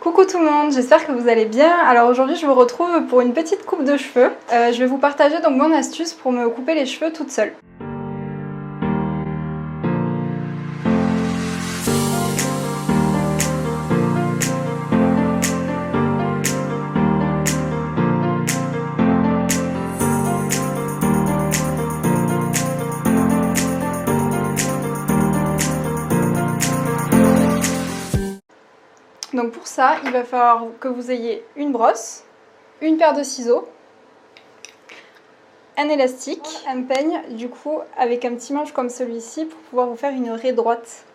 Coucou tout le monde, j'espère que vous allez bien. Alors aujourd'hui je vous retrouve pour une petite coupe de cheveux. Je vais vous partager donc mon astuce pour me couper les cheveux toute seule. Donc pour ça, il va falloir que vous ayez une brosse, une paire de ciseaux, un élastique, un peigne du coup avec un petit manche comme celui-ci pour pouvoir vous faire une raie droite.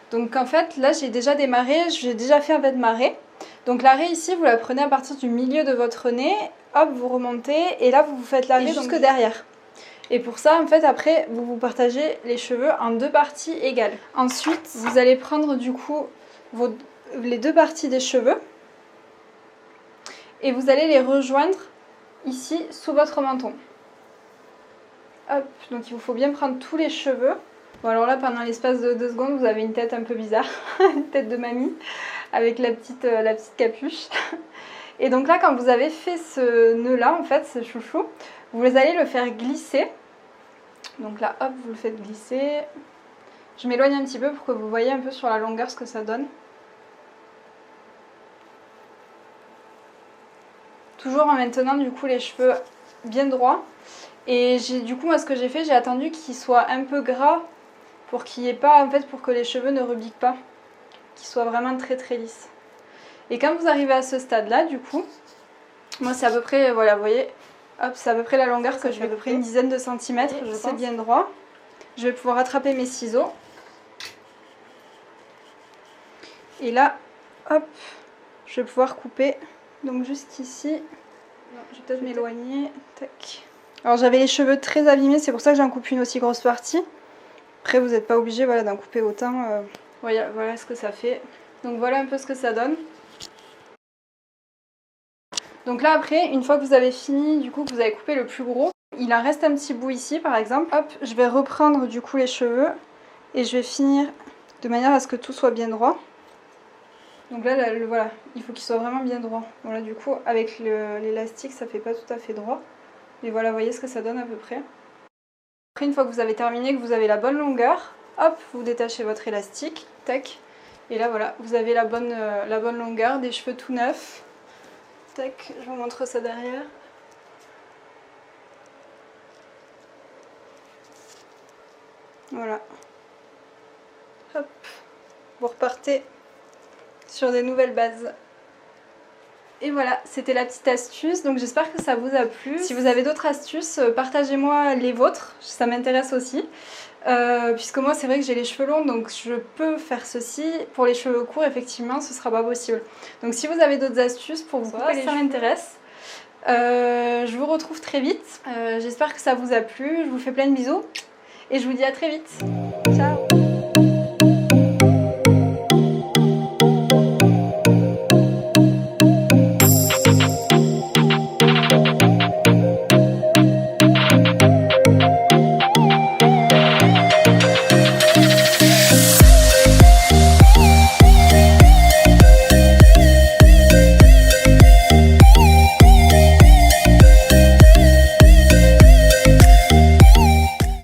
Donc en fait là j'ai déjà démarré, j'ai déjà fait un peu de ma raie. Donc la raie ici vous la prenez à partir du milieu de votre nez, hop vous remontez et là vous faites la raie jusque derrière. Et pour ça en fait après vous partagez les cheveux en deux parties égales. Ensuite vous allez prendre du coup les deux parties des cheveux et vous allez les rejoindre ici sous votre menton. Hop, donc il vous faut bien prendre tous les cheveux. Bon alors là pendant l'espace de 2 secondes vous avez une tête un peu bizarre, une tête de mamie avec la petite capuche. Et donc là quand vous avez fait ce nœud là en fait, ce chouchou, vous allez le faire glisser. Donc là hop vous le faites glisser. Je m'éloigne un petit peu pour que vous voyez un peu sur la longueur ce que ça donne. Toujours en maintenant du coup les cheveux bien droits. Et du coup moi ce que j'ai fait, j'ai attendu qu'ils soient un peu gras pour qu'il n'y ait pas, en fait pour que les cheveux ne rebiquent pas, qu'ils soient vraiment très très lisses. Et quand vous arrivez à ce stade là du coup, moi c'est à peu près, voilà vous voyez, hop c'est à peu près la longueur que je vais, à peu près une dizaine de centimètres, c'est bien droit. Je vais pouvoir attraper mes ciseaux. Et là, hop, je vais pouvoir couper, donc jusqu'ici. Je vais peut-être m'éloigner. Tac. Alors j'avais les cheveux très abîmés, c'est pour ça que j'en coupe une aussi grosse partie. Après vous n'êtes pas obligé voilà, d'en couper autant. Voilà ce que ça fait. Donc voilà un peu ce que ça donne. Donc là après, une fois que vous avez fini, du coup que vous avez coupé le plus gros, il en reste un petit bout ici par exemple. Hop, je vais reprendre du coup les cheveux et je vais finir de manière à ce que tout soit bien droit. Donc là, voilà, il faut qu'il soit vraiment bien droit. Voilà, du coup, avec l'élastique, ça fait pas tout à fait droit. Mais voilà, vous voyez ce que ça donne à peu près. Après, une fois que vous avez terminé, que vous avez la bonne longueur, hop, vous détachez votre élastique, tac. Et là, voilà, vous avez la bonne longueur, des cheveux tout neufs. Tac, je vous montre ça derrière. Voilà. Hop, vous repartez sur des nouvelles bases. Et voilà, c'était la petite astuce, donc j'espère que ça vous a plu. Si vous avez d'autres astuces, partagez-moi les vôtres, ça m'intéresse aussi. Puisque moi c'est vrai que j'ai les cheveux longs, donc je peux faire ceci. Pour les cheveux courts, effectivement, ce sera pas possible. Donc si vous avez d'autres astuces pour vous couper les cheveux, ça m'intéresse. Je vous retrouve très vite, j'espère que ça vous a plu, je vous fais plein de bisous et je vous dis à très vite. Ciao!